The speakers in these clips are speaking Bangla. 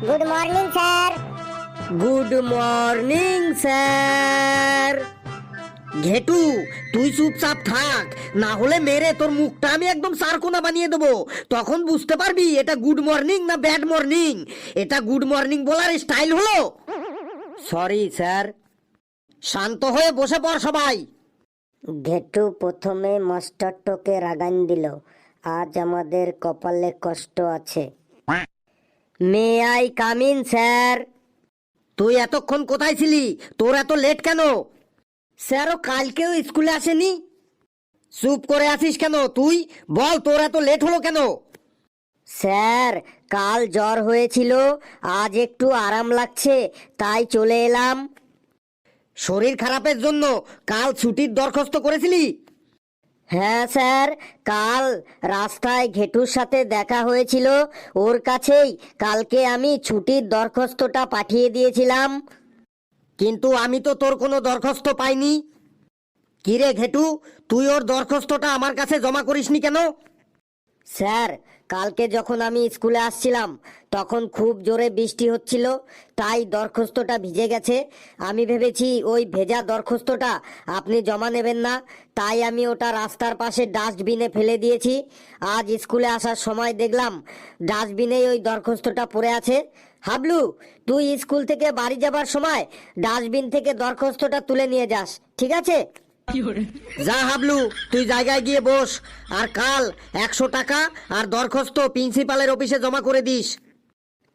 Good morning sir. Good morning sir. Ghetu, তুই চুপচাপ থাক, না হলে মেরে তোর মুখটা আমি একদম সারকোনা বানিয়ে দেবো। তখন বুঝতে পারবি এটা গুড মর্নিং না ব্যাড মর্নিং। এটা গুড মর্নিং বলার স্টাইল হলো। Sorry sir. শান্ত হয়ে বসে পড় সবাই। ঘেটু প্রথমে মাস্টারটাকে রাগান দিল। আজ আমাদের কপালে কষ্ট আছে। May I come in sir? তুই এতক্ষণ কোথায় ছিলি? তোর এত লেট কেন? স্যারও কালকেও স্কুলে আসেনি। চুপ করে আছিস কেন তুই? বল তোর এত লেট হলো কেন? স্যার, কাল জ্বর হয়েছিল, আজ একটু আরাম লাগছে, তাই চলে এলাম। শরীর খারাপের জন্য কাল ছুটির দরখাস্ত করেছিলি? হ্যাঁ স্যার, কাল রাস্তায় ঘেটুর সাথে দেখা হয়েছিল, ওর কাছেই কালকে আমি ছুটির দরখাস্তটা পাঠিয়ে দিয়েছিলাম। কিন্তু আমি তো তোর কোনো দরখাস্ত পাইনি। কিরে ঘেটু, তুই ওর দরখাস্তটা আমার কাছে জমা করিসনি কেন? স্যার, কালকে যখন আমি স্কুলে আসছিলাম তখন খুব জোরে বৃষ্টি হচ্ছিল, তাই দরখাস্তটা ভিজে গেছে। আমি ভেবেছি ওই ভেজা দরখাস্তটা আপনি জমা নেবেন না, তাই আমি ওটা রাস্তার পাশে ডাস্টবিনে ফেলে দিয়েছি। আজ স্কুলে আসার সময় দেখলাম ডাস্টবিনেই ওই দরখাস্তটা পড়ে আছে। হাবলু, তুই স্কুল থেকে বাড়ি যাবার সময় ডাস্টবিন থেকে দরখাস্তটা তুলে নিয়ে যাস, ঠিক আছে? যা হাবলু, তুই জায়গায় গিয়ে বস, আর কাল 100 টাকা আর দরখাস্ত প্রিন্সিপালের অফিসে জমা করে দিস।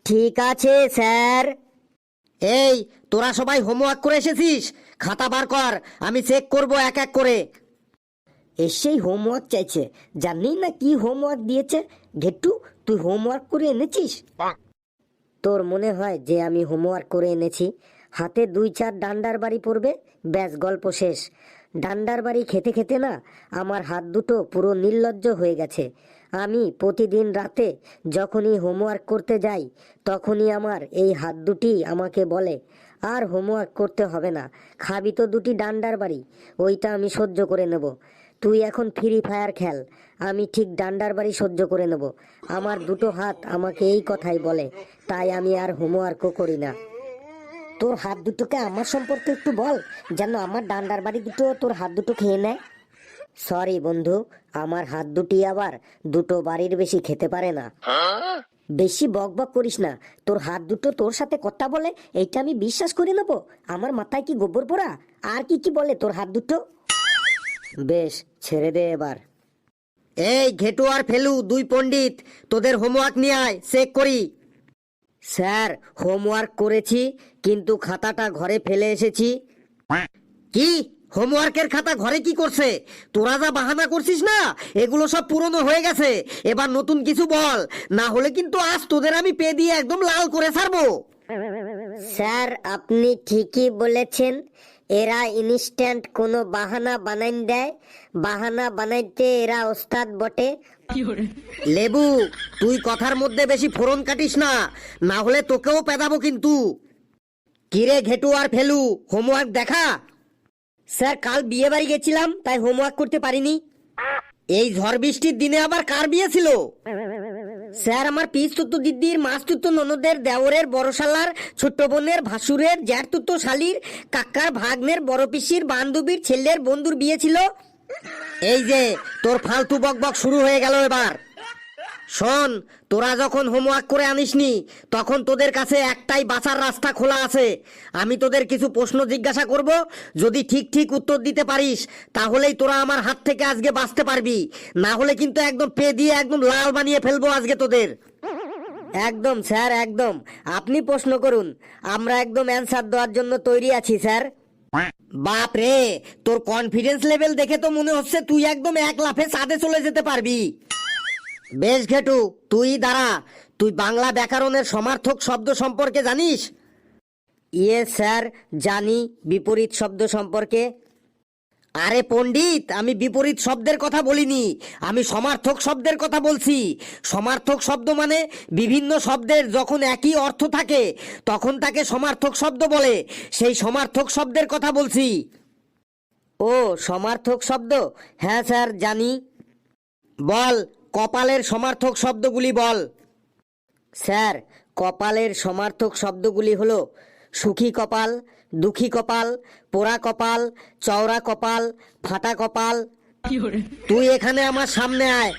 ঠিক আছে স্যার। এই, তোরা সবাই হোমওয়ার্ক করে এসেছিস? খাতা বার কর, আমি চেক করব এক এক করে। এসেই হোমওয়ার্ক চাইছে, জানি না কি হোমওয়ার্ক দিয়েছে। ঘেটু, তুই হোমওয়ার্ক করে এনেছিস? তোর মনে হয় যে আমি হোমওয়ার্ক করে এনেছি? হাতে 2-4 ডান্ডার বাড়ি পড়বে, ব্যাস গল্প শেষ। ডান্ডার বাড়ি খেতে খেতে না আমার হাত দুটো পুরো নির্লজ্জ হয়ে গেছে। আমি প্রতিদিন রাতে যখনই হোমওয়ার্ক করতে যাই তখনই আমার এই হাত দুটি আমাকে বলে, আর হোমওয়ার্ক করতে হবে না, খাবি তো 2টি ডান্ডার বাড়ি, ওইটা আমি সহ্য করে নেব। তুই এখন ফ্রি ফায়ার খেল, আমি ঠিক ডান্ডার বাড়ি সহ্য করে নেব। আমার দুটো হাত আমাকে এই কথাই বলে, তাই আমি আর হোমওয়ার্কও করি না। তোর হাত দুটোকে আমার সম্পর্কে একটু বল, যেন আমার ডান্ডার বাড়ি দুটো তোর হাত দুটো খেয়ে নেয়। সরি বন্ধু, আমার হাত দুটি আবার দুটো বাড়ির বেশি খেতে পারে না। বেশি বক বক করিস না, তোর হাত দুটো তোর সাথে কথা বলে এইটা আমি বিশ্বাস করে নেবো? আমার মাথায় কি গোবর পোড়া? আর কি কি বলে তোর হাত দুটো? বেশ, ছেড়ে দে এবার। এই ঘেটু আর ফেলু, দুই পণ্ডিত, তোদের হোমওয়ার্ক নিয়ে আয়, চেক করি। স্যার, হোমওয়ার্ক করেছি, কিন্তু খাতাটা ঘরে ফেলে এসেছি। কি? হোমওয়ার্কের খাতা ঘরে কি করছে? তোরা যা বাহানা করছিস না, এগুলো সব পুরনো হয়ে গেছে। এবার নতুন কিছু বল, না হলে কিন্তু আজ তোদের আমি পে দিয়ে একদম লাল করে ছাড়বো। স্যার, আপনি ঠিকই বলেছেন, এরা ইনস্ট্যান্ট কোনো বাহানা বানাইন দেয়, বাহানা বানাইতে এরা ওস্তাদ বটে। লেবু, তুই কথার মধ্যে বেশি ফোড়ন কাটিস না, না হলে তোকেও পেদাবো কিন্তু। কিরে ঘেটু আর ফেলু, হোমওয়ার্ক দেখা। স্যার, কাল বিয়ে বাড়ি গেছিলাম, তাই হোমওয়ার্ক করতে পারিনি। এই ঝড় বৃষ্টির দিনে আবার কার বিয়ে ছিল? স্যার, আমার পিস তুত্তু দিদির, মাস তুত্তু ননদের, দেওরের, বড়শালার, ছোট্ট বোনের, ভাসুরের, জ্যাঠ তুত্তু শালির, কাকার ভাগ্নের, বড় পিসির, বান্ধবীর ছেলের বন্ধুর বিয়ে ছিল। এই যে তোর ফালতু বকবক শুরু হয়ে গেল এবার। শোন, তোরা যখন হোমওয়ার্ক করে আনিসনি তখন তোদের কাছে একটাই বাঁচার রাস্তা খোলা আছে। আমি তোদের কিছু প্রশ্ন জিজ্ঞাসা করব, যদি ঠিক ঠিক উত্তর দিতে পারিস তাহলেই তোরা আমার হাত থেকে আজকে বাঁচতে পারবি, না হলে কিন্তু একদম পে দিয়ে একদম লাল বানিয়ে ফেলবো আজকে তোদের। একদম স্যার, একদম, আপনি প্রশ্ন করুন, আমরা একদম অ্যান্সার দেওয়ার জন্য তৈরি আছি স্যার। বাপ রে, তোর কনফিডেন্স লেভেল দেখে তো মনে হচ্ছে তুই একদম এক লাফে ছাদে চলে যেতে পারবি। বেশ ঘেটু, তুই দাঁড়া। তুই বাংলা ব্যাকরণের সমার্থক শব্দ সম্পর্কে জানিস? ইয়ে স্যার, জানি, বিপরীত শব্দ সম্পর্কে। আরে পণ্ডিত, আমি বিপরীত শব্দের কথা বলিনি, আমি সমার্থক শব্দের কথা বলছি। সমার্থক শব্দ মানে বিভিন্ন শব্দের যখন একই অর্থ থাকে তখন তাকে সমার্থক শব্দ বলে, সেই সমার্থক শব্দের কথা বলছি। ও, সমার্থক শব্দ, হ্যাঁ স্যার জানি। বল, কপালের সমার্থক শব্দগুলি বল। স্যার, কপালের সমার্থক শব্দগুলি হলো সুখী কপাল, দুঃখী কপাল, পোড়া কপাল, চওড়া কপাল, ফাটা কপাল। তুই এখানে আমার সামনে আয়।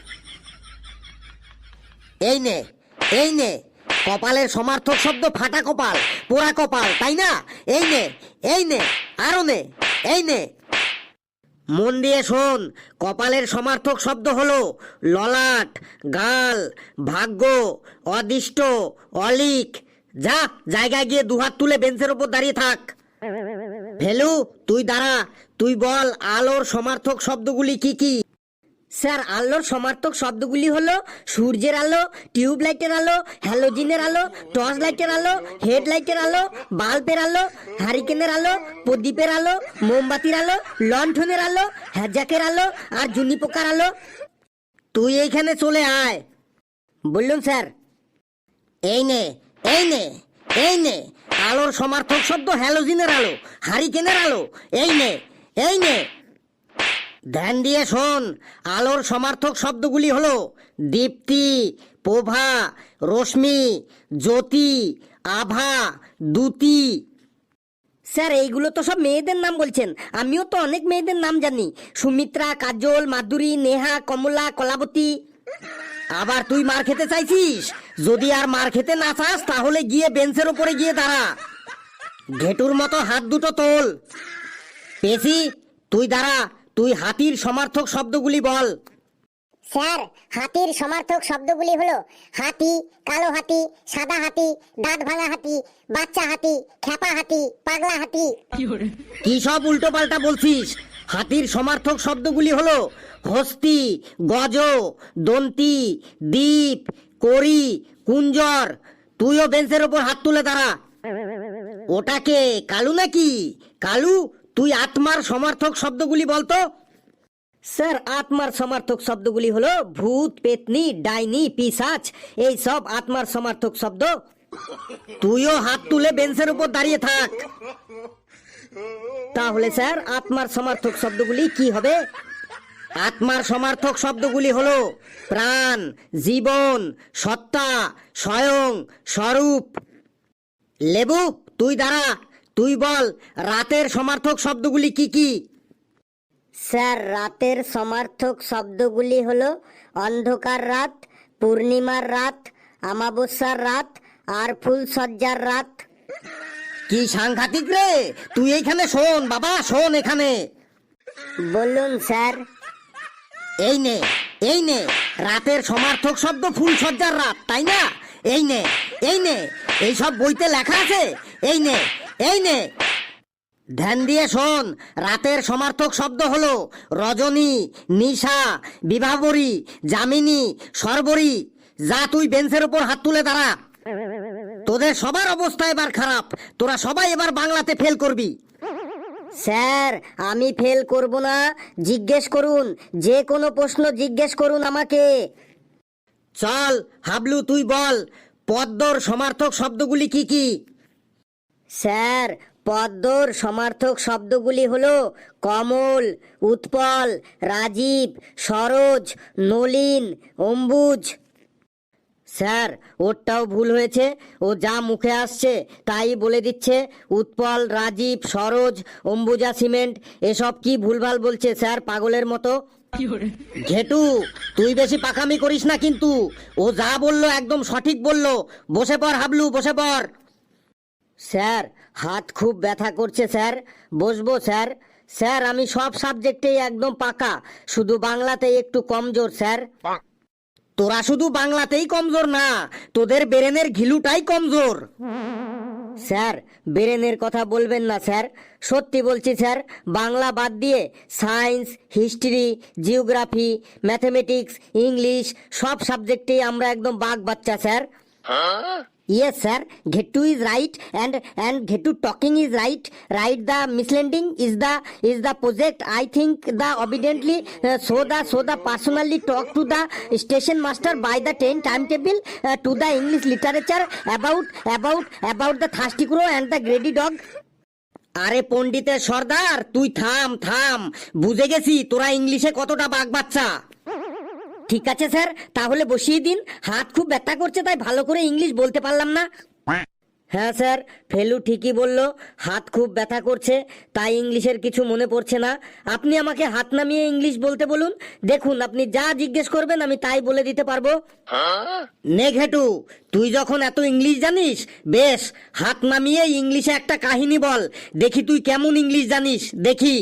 এই নে, এই নে, কপালের সমার্থক শব্দ ফাটা কপাল, পোড়া কপাল, তাই না? এই নে, এই নে, আরো নে, এই নে। মন দিয়ে শোন, কপালের সমার্থক শব্দ হলো ললাট, গাল, ভাগ্য, অদিষ্ট, অলিক। যা, জায়গায় গিয়ে দুহাত তুলে বেঞ্চের ওপর দাঁড়িয়ে থাক। ভেলু, তুই দাঁড়া। তুই বল আলোর সমার্থক শব্দগুলি কি কি? স্যার, আলোর সমার্থক শব্দগুলি হলো সূর্যের আলো, টিউব লাইটের আলো, হ্যালোজিনের আলো, টর্চ লাইটের আলো, হেডলাইটের আলো, বাল্বের আলো, হারিকেনের আলো, প্রদীপের আলো, মোমবাতির আলো, লণ্ঠনের আলো, হ্যাজাকের আলো আর জুনি পোকার আলো। তুই এইখানে চলে আয়। বললুম স্যার। এই নে, এই নে, এই নে, আলোর সমার্থক শব্দ হ্যালোজিনের আলো, হারিকেনের আলো। এই নে, এই নে। ধ্যান দিয়ে শোন, আলোর সমার্থক শব্দগুলি হলো দীপ্তি, প্রভা, রশ্মি, জ্যোতি, আভা, দ্যুতি। স্যার, এইগুলো তো সব মেয়েদের নাম বলছেন। আমিও তো অনেক মেয়েদের নাম জানি। সুমিত্রা, কাজল, মাধুরী, নেহা, কমলা, কলাবতী। আবার তুই মার খেতে চাইছিস? যদি আর মার খেতে না চাস তাহলে গিয়ে বেঞ্চের ওপরে গিয়ে দাঁড়া। ঘেটুর মতো হাত দুটো তোল। পেশি, তুই দাঁড়া। তুই হাতির সমার্থক শব্দগুলি বল। স্যার, হাতির সমার্থক শব্দগুলি হলো হাতি, কালো হাতি, সাদা হাতি, দাঁত ভাঙা হাতি, বাচ্চা হাতি, খ্যাপা হাতি, পাগলা হাতি। কি সব উল্টো পাল্টা বলছিস? হাতির সমার্থক শব্দগুলি হলো হস্তি, গজ, দন্তি, দ্বীপ, করি, কুঞ্জর। তুইও বেঞ্চের ওপর হাত তুলে দাঁড়া। ওটাকে কালু নাকি? কালু, তুই আত্মার সমার্থক শব্দগুলি বলতো। স্যার, আত্মার সমার্থক শব্দগুলি হলো ভূত, পেতনি, ডাইনি, পিশাচ। এই সব আত্মার সমার্থক শব্দ। তুইও হাত তুলে বেঞ্চের উপর দাঁড়িয়ে থাক। তাহলে স্যার, আত্মার সমার্থক শব্দগুলি কি হবে? আত্মার সমার্থক শব্দগুলি হলো প্রাণ, জীবন, সত্তা, স্বয়ং, স্বরূপ। লেবু, তুই দাঁড়া। তুই বল রাতের সমার্থক শব্দগুলি কি কি? স্যার, রাতের সমার্থক শব্দগুলি হলো অন্ধকার রাত, পূর্ণিমার রাত, অমাবস্যার রাত আর ফুলসজ্জার রাত। কি সাংঘাতিক রে! তুই এইখানে শোন বাবা, শোন এখানে। বলুন স্যার। এই নে, এই নে, রাতের সমার্থক শব্দ ফুলসজ্জার রাত, তাই না? এই নে, এই নে, এই সব বইতে লেখা আছে। এই নে, এই নে। ধ্যান দিয়ে শোন, রাতের সমার্থক শব্দ হলো রজনী, নিশা, বিভাবরী, যামিনী, সর্বরী। যা, তুই বেঞ্চের ওপর হাত তুলে দাঁড়া। তোদের সবার অবস্থা এবার খারাপ। তোরা সবাই এবার বাংলাতে ফেল করবি। স্যার, আমি ফেল করব না। জিজ্ঞেস করুন, যে কোনো প্রশ্ন জিজ্ঞেস করুন আমাকে। চল হাবলু, তুই বল পদ্মর সমার্থক শব্দগুলি কি কি? স্যার, পদ্মর সমার্থক শব্দগুলি হলো কমল, উৎপল, রাজীব, সরোজ, নলিন, অম্বুজ। স্যার, ওরটাও ভুল হয়েছে। ও যা মুখে আসছে তাই বলে দিচ্ছে। উৎপল, রাজীব, সরোজ, অম্বুজা সিমেন্ট এসব কি ভুলভাল বলছে স্যার, পাগলের মতো। ঘেটু, তুই বেশি পাকামি করিস না কিন্তু। ও যা বললো একদম সঠিক বললো। বসে পড় হাবলু, বসে পড়। স্যার, হাত খুব ব্যথা করছে স্যার। বসবো স্যার? স্যার, আমি সব সাবজেক্টেই একদম পাকা, শুধু বাংলাতেই একটু কমজোর স্যার। তোরা শুধু বাংলাতেই কমজোর না, তোদের ব্রেনের ঘিলুটাই কমজোর। স্যার, ব্রেনের কথা বলবেন না স্যার। সত্যি বলছি স্যার, বাংলা বাদ দিয়ে science, history, geography, mathematics, English সব সাবজেক্টেই আমরা একদম বাঘ বাচ্চা sir. Yes, sir. Ghetto is right, and Ghetto talking is right. Right, the misleading is the project. I think the obediently so the personally talk to the station master by the 10 timetable to the English literature about the thirsty crow and the greedy dog. আরে পণ্ডিতের সর্দার, তুই থাম থাম। বুঝে গেছি তোরা ইংলিশে কতটা বাঘ বাচ্চা। ঠিক আছে স্যার, তাহলে বসিয়ে দিন। হাত খুব ব্যথা করছে, তাই ভালো করে ইংলিশ বলতে পারলাম না। হ্যাঁ স্যার, ফেলু ঠিকই বলল, হাত খুব ব্যথা করছে, তাই ইংলিশের কিছু মনে পড়ছে না। আপনি আমাকে হাত নামিয়ে ইংলিশ বলতে বলুন, দেখুন আপনি যা জিজ্ঞেস করবেন আমি তাই বলে দিতে পারবো। নে ঘেটু, তুই যখন এত ইংলিশ জানিস, বেশ হাত নামিয়ে ইংলিশে একটা কাহিনী বল, দেখি তুই কেমন ইংলিশ জানিস, দেখি।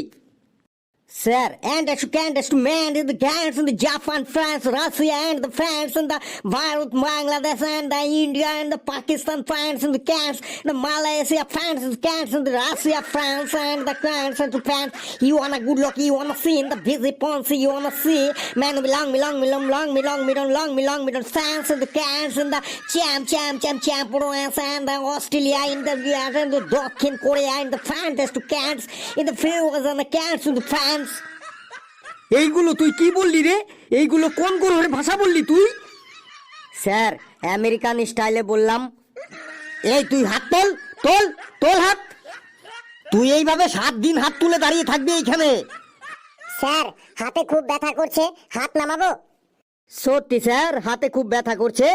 Sir, and as you can, as to man in the gangs in the Japan, France, Russia, and the France, and the Bharat, Bangladesh, and the India, and the Pakistan, France, and the cans, the Malaysia, France, and the cans, and the Russia, France, and the cans, and the France. You wanna good look, you wanna see in the busy poncy, you wanna see, man, belong, France, and the cans, and the champ, and the Australia, in the US, and the Dokkin Korea, and the France, as to cans, in the Philippines, and the cans, and the France. এইগুলো তুই কি বললি রে? এইগুলো কোন গ্রহের ভাষা বললি তুই? স্যার, আমেরিকান স্টাইলে বললাম। এই তুই হাত তোল, তোল, তোল হাত। তুই এইভাবে 7 দিন হাত তুলে দাঁড়িয়ে থাকবি এইখানে? স্যার, হাতে খুব ব্যথা করছে, হাত নামাবো? সত্যি স্যার, হাতে খুব ব্যথা করছে।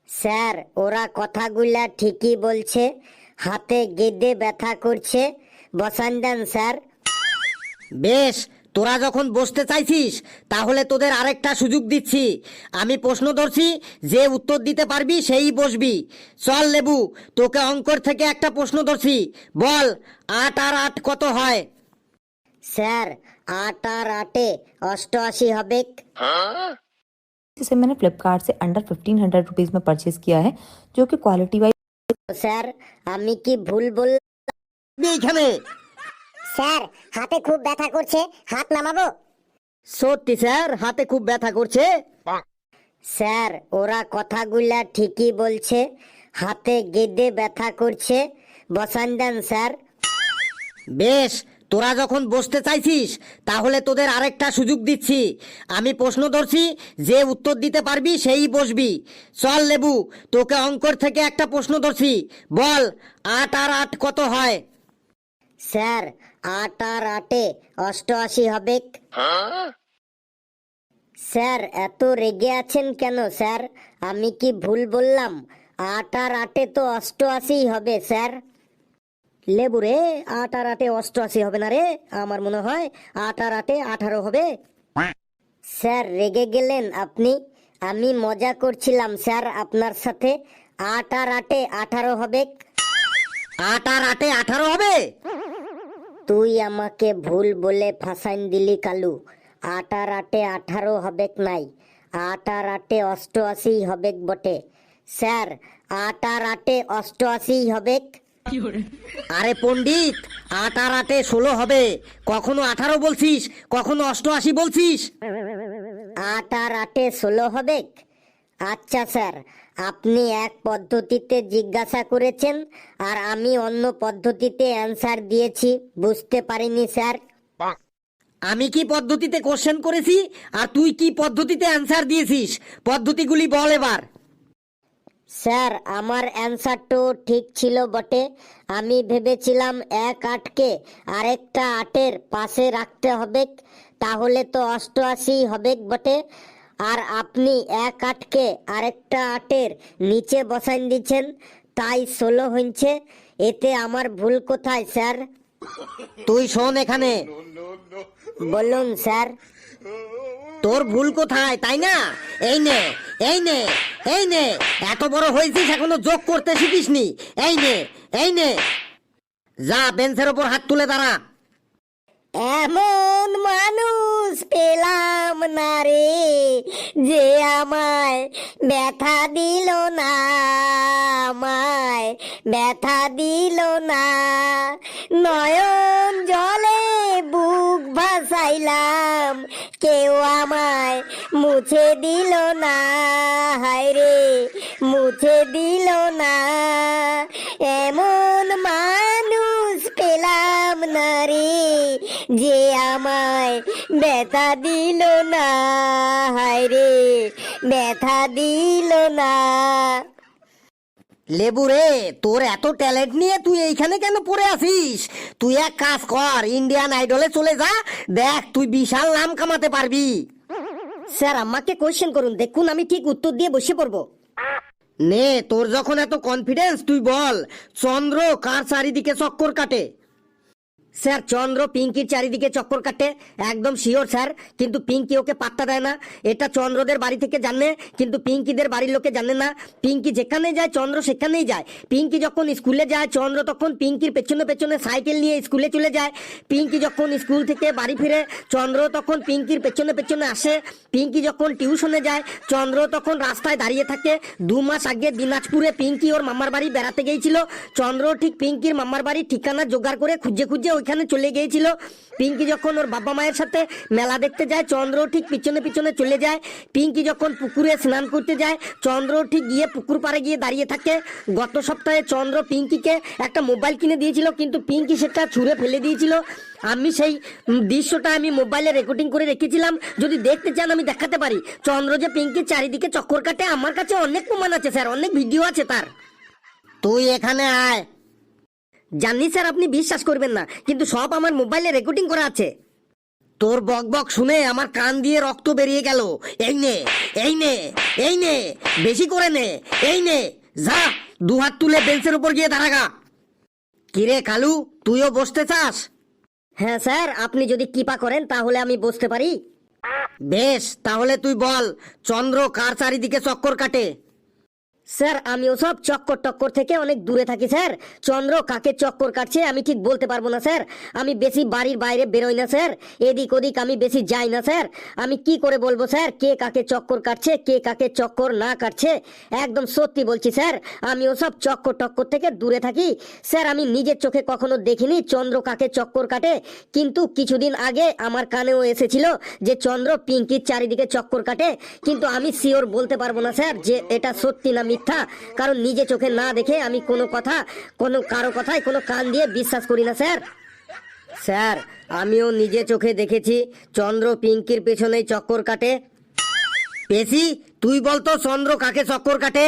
স্যার, ওরা কথাগুলা ঠিকই বলছে, হাতে গেদে ব্যথা করছে, বসান দেন স্যার। বেশ, তোরা যখন বসতে চাইছিস তাহলে তোদের আরেকটা সুযোগ দিচ্ছি। আমি প্রশ্ন ধরছি, যে উত্তর দিতে পারবি সেই বসবি। চল লেবু, তোকে অঙ্কর থেকে একটা প্রশ্ন ধরছি, বল 8 আর 8 কত হয়? স্যার, 8 আর 8 88 হবে। जिसे मैंने फ्लिपकार्ट से अंडर 1500 रुपीज में परचेज किया है, जो कि क्वालिटी वाइज। স্যার, আমি কি ভুল বল? এইখানে স্যার, হাতে খুব ব্যথা করছে, হাত নামাবো? সত্যি স্যার, হাতে খুব ব্যথা করছে। স্যার, ওরা কথাগুলা ঠিকই বলছে, হাতে গেদে ব্যথা করছে, বসান দেন স্যার। বেশ, তোরা যখন বসতে চাইছিস তাহলে তোদের আরেকটা সুযোগ দিচ্ছি। আমি প্রশ্ন ধরছি, যে উত্তর দিতে পারবি সেই বসবি। চল লেবু, তোকে অঙ্কর থেকে একটা প্রশ্ন ধরছি, বল 8 আর 8 কত হয়? স্যার, 8 আর 8 88 হবে। স্যার, এত রেগে আছেন কেন স্যার? আমি কি ভুল বললাম? 8 আর 8 তো 88 হবে স্যার। লেবু রে, 8 আর 8 88 হবে না রে, আমার মনে হয় 8 আর 8 18 হবে। স্যার, রেগে গেলেন আপনি? আমি মজা করছিলাম স্যার আপনার সাথে। 8 আর 8 18 হবে। 8 আর 8 18 হবে? তুই আমাকে ভুল বলে ফাঁসাইন দিলি কালু। 8 আর 8 18 হবে নাই, 8 আর 8 88 হবে বটে। স্যার, 8 আর 8 88 হবে। আরে পণ্ডিত, 8 আর 8 16 হবে। কখনো 18 বলছিস, কখনো 88 বলছিস। 8 আর 8 16 হবে। আচ্ছা স্যার, আপনি এক পদ্ধতিতে জিজ্ঞাসা করেছেন আর আমি অন্য পদ্ধতিতে অ্যান্সার দিয়েছি, বুঝতে পারিনি স্যার। আমি কি পদ্ধতিতে কোশ্চেন করেছি আর তুই কি পদ্ধতিতে অ্যান্সার দিয়েছিস? পদ্ধতিগুলি বল এবার। স্যার, আমার অ্যান্সারটাও ঠিক ছিল বটে। আমি ভেবেছিলাম এক 8কে আরেকটা 8-এর পাশে রাখতে হবে, তাহলে তো 88 হবে বটে। আর আপনি এক 8কে আরেকটা 8-এর নিচে বসান দিচ্ছেন, তাই 16 হচ্ছে। এতে আমার ভুল কোথায় স্যার? তুই শোন এখানে, বলুন স্যার। তোর ভুল কোথায় তাই না? এই নে, এই নে, এই নে, এত বড় হয়েছিস এখনো যোগ করতে শিখিসনি। এই নে, এই নে, যা বেঞ্চের ওপর হাত তুলে দাঁড়া। এমন মানুষ পেলাম না রে, যে আমায় ব্যথা দিল না, আমায় ব্যথা দিল না। নয়ন জলে বুক ভাসাইলাম, কেউ আমায় মুছে দিল না, হায় রে মুছে দিল না। এমন মানুষ পেলাম না রে, যে আমায় ব্যথা দিল না, হায় রে ব্যথা দিল না। লেবু রে, তোর এত ট্যালেন্ট নিয়ে তুই এইখানে কেন পড়ে আছিস? তুই এক কাজ কর, ইন্ডিয়ান আইডলে চলে যা, দেখ তুই বিশাল নাম কামাতে পারবি। স্যার আমাকে কোয়েশ্চেন করুন, দেখুন আমি ঠিক উত্তর দিয়ে বসে পড়বো। নে, তোর যখন এত কনফিডেন্স তুই বল, চন্দ্র কার চারিদিকে চক্কর কাটে? স্যার চন্দ্র পিঙ্কির চারিদিকে চক্কর কাটে, একদম শিওর স্যার, কিন্তু পিঙ্কি ওকে পাত্তা দেয় না। এটা চন্দ্রদের বাড়ি থেকে জানে, কিন্তু পিঙ্কিদের বাড়ির লোকে জানে না। পিঙ্কি যেখানে যায় চন্দ্র সেখানেই যায়। পিঙ্কি যখন স্কুলে যায় চন্দ্র তখন পিঙ্কির পেছনে পেছনে সাইকেল নিয়ে স্কুলে চলে যায়। পিঙ্কি যখন স্কুল থেকে বাড়ি ফিরে চন্দ্র তখন পিঙ্কির পেছনে পেছনে আসে। পিঙ্কি যখন টিউশনে যায় চন্দ্র তখন রাস্তায় দাঁড়িয়ে থাকে। 2 মাস আগে দিনাজপুরে পিঙ্কি ওর মামার বাড়ি বেড়াতে গিয়েছিল। চন্দ্র ঠিক পিঙ্কির মামার বাড়ির ঠিকানা জোগাড় করে খুঁজে খুঁজে ওইখানে চলে গিয়েছিল। পিঙ্কি যখন ওর বাবা মায়ের সাথে মেলা দেখতে যায় চন্দ্র ঠিক পিছনে পিছনে চলে যায়। পিঙ্কি যখন পুকুরে স্নান করতে যায় চন্দ্র ঠিক গিয়ে পুকুর পাড়ে গিয়ে দাঁড়িয়ে থাকে। গত সপ্তাহে চন্দ্র পিঙ্কিকে একটা মোবাইল কিনে দিয়েছিল, কিন্তু পিঙ্কি সেটা ছুঁড়ে ফেলে দিয়েছিল। আমি সেই দৃশ্যটা আমি মোবাইলে রেকর্ডিং করে রেখেছিলাম, যদি দেখতে চান আমি দেখাতে পারি। চন্দ্র যে পিঙ্কির চারিদিকে চক্কর কাটে আমার কাছে অনেক প্রমাণ আছে স্যার, অনেক ভিডিও আছে তার। তুই এখানে আয়। জানি স্যার আপনি বিশ্বাস করবেন না, কিন্তু সব আমার মোবাইলে রেকর্ডিং করা আছে। তোর বক বক শুনে আমার কান দিয়ে রক্ত বেরিয়ে গেল। এই নে, এই নে, এই নে, বেশি করে নে, এই নে, যা 2 হাত তুলে বেঞ্চের উপর গিয়ে দাঁড়াগা। কিরে কালু, তুইও বসতে চাস? হ্যাঁ স্যার, আপনি যদি কৃপা করেন তাহলে আমি বসতে পারি। বেশ, তাহলে তুই বল, চন্দ্র কার চারিদিকে চক্কর কাটে? স্যার আমি ওসব চক্কর টক্কর থেকে অনেক দূরে থাকি স্যার। চন্দ্র কাকে চক্কর কাটছে আমি ঠিক বলতে পারবো না স্যার। আমি বেশি বাড়ির বাইরে বেরোই না স্যার, এদিক ওদিক আমি বেশি যাই না স্যার। আমি কি করে বলবো স্যার কে কাকে চক্কর কাটছে কে কাকে চক্কর না কাটছে? একদম সত্যি বলছি স্যার, আমি ওসব চক্কর টক্কর থেকে দূরে থাকি স্যার। আমি নিজের চোখে কখনো দেখিনি চন্দ্র কাকে চক্কর কাটে, কিন্তু কিছুদিন আগে আমার কানেও এসেছিল যে চন্দ্র পিঙ্কির চারিদিকে চক্কর কাটে, কিন্তু আমি শিওর বলতে পারবো না স্যার যে এটা সত্যি না মিথ্যা, কারণ নিজে চোখে না দেখে আমি কোনো কথা কোনো কারো কথায় কোনো কান দিয়ে বিশ্বাস করি না স্যার। স্যার আমিও নিজে চোখে দেখেছি চন্দ্র পিঙ্কির পেছনেই চক্কর কাটে। পেশি, তুই বলতো চন্দ্র কাকে চক্কর কাটে?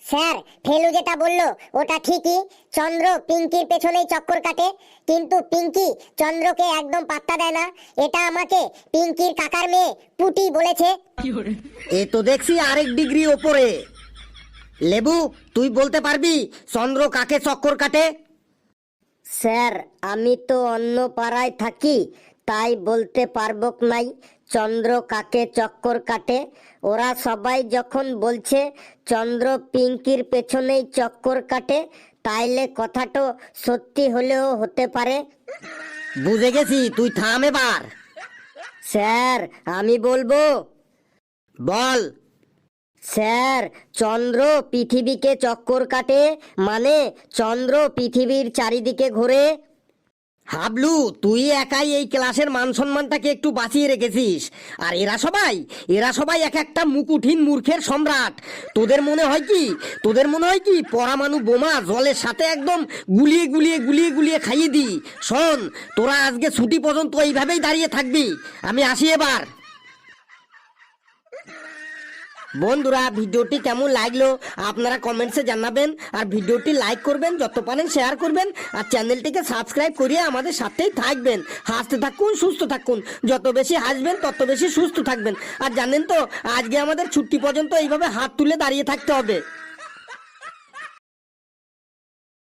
স্যার ফেলু যেটা বললো ওটা ঠিকই, চন্দ্র পিঙ্কির পেছনেই চক্কর কাটে, কিন্তু পিঙ্কি চন্দ্রকে একদম পাত্তা দেয় না। এটা আমাকে পিঙ্কির কাকার মেয়ে পুটি বলেছে। এ তো দেখছি আরেক ডিগ্রি ওপরে। লেবু, তুই বলতে পারবি চন্দ্র কাকে চক্কর কাটে? স্যার আমি তো অন্য পাড়ায় থাকি, তাই বলতে পারবো নাই চন্দ্র কাকে চক্কর কাটে। ওরা সবাই যখন বলছে চন্দ্র পিঙ্কির পেছনেই চক্কর কাটে, তাইলে কথাটা সত্যি হলেও হতে পারে। বুঝে গেছি, তুই থাম এবার। স্যার আমি বলবো। বল। স্যার চন্দ্র পৃথিবীকে চক্কর কাটে, মানে চন্দ্র পৃথিবীর চারিদিকে ঘোরে। হাবলু, তুই একাই এই ক্লাসের মান সম্মানটাকে একটু বাঁচিয়ে রেখেছিস, আর এরা সবাই এক একটা মুকুটহীন মূর্খের সম্রাট। তোদের মনে হয় কি পরমাণু বোমা জলের সাথে একদম গুলিয়ে গুলিয়ে গুলিয়ে গুলিয়ে খাইয়ে দি। শোন, তোরা আজকে ছুটি পর্যন্ত এইভাবেই দাঁড়িয়ে থাকবি। আমি আসি এবার। বন্ধুরা, ভিডিওটি কেমন লাগলো আপনারা কমেন্টসে জানাবেন, আর ভিডিওটি লাইক করবেন, যত পারেন শেয়ার করবেন, আর চ্যানেলটিকে সাবস্ক্রাইব করিয়ে আমাদের সাথেই থাকবেন। হাসতে থাকুন, সুস্থ থাকুন, যত বেশি হাসবেন তত বেশি সুস্থ থাকবেন। আর জানেন তো আজকে আমাদের ছুটি পর্যন্ত এইভাবে হাত তুলে দাঁড়িয়ে থাকতে হবে।